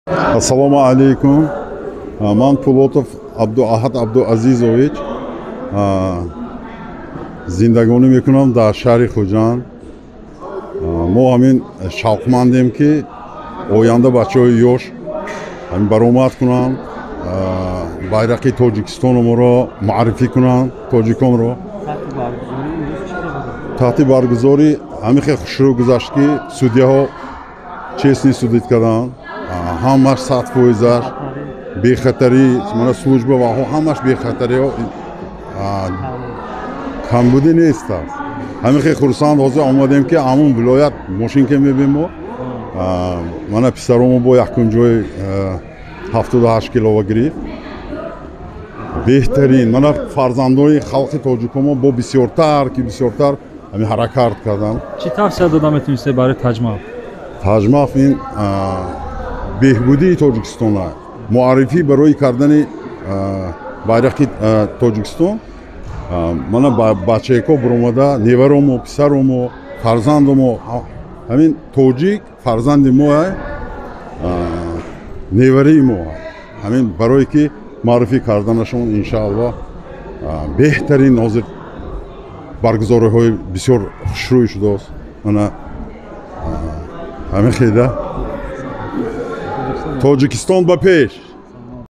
Assalomu alaykum. Man Pulotov Abduahad Abduazizovich. Zindagoni mekunam dar shahri Xo'jand. Mo hamин shavqmandem ki oyanda bachahoi yosh hamин баромад кунанд, байрақи Тоҷикистонро маърифӣ кунанд, тоҷиконро. таҳти баргузорӣ ҳамин хел хушрӯ гузашт ки судяҳо честни судит карданд. ҳамаш 100% бехатарӣ, мана служба ва ҳамаш бехатариҳо камбудӣ нест аст. ҳамин хел хурсанд ҳозир омадем ки ҳамун вилоят мошин ке мебинем мо. мана писаромо бо якум ҷои 78 килова гирифт. беҳтарин мана фарзандои халқи тоҷикомо бо бисёртар ки бисёртар ҳамин ҳаракат карданд. чӣ тавсия дода метавонистед барои таҷмаҳ? таҷмаҳ ин беҳбудии Тоҷикистон аст. муаррифӣ барои кардани байрақи Тоҷикистон. мана бачаеко буромада неваромо, писаромо, фарзандомо ҳамин тоҷик фарзанди мо аст, неварии мо аст. ҳамин барое ки маърифӣ карданашон иншааллоҳ беҳтарин ҳозир баргузориҳои бисёр хушрӯй шудааст. мана ҳамин хеда Тоҷикистон ба пеш.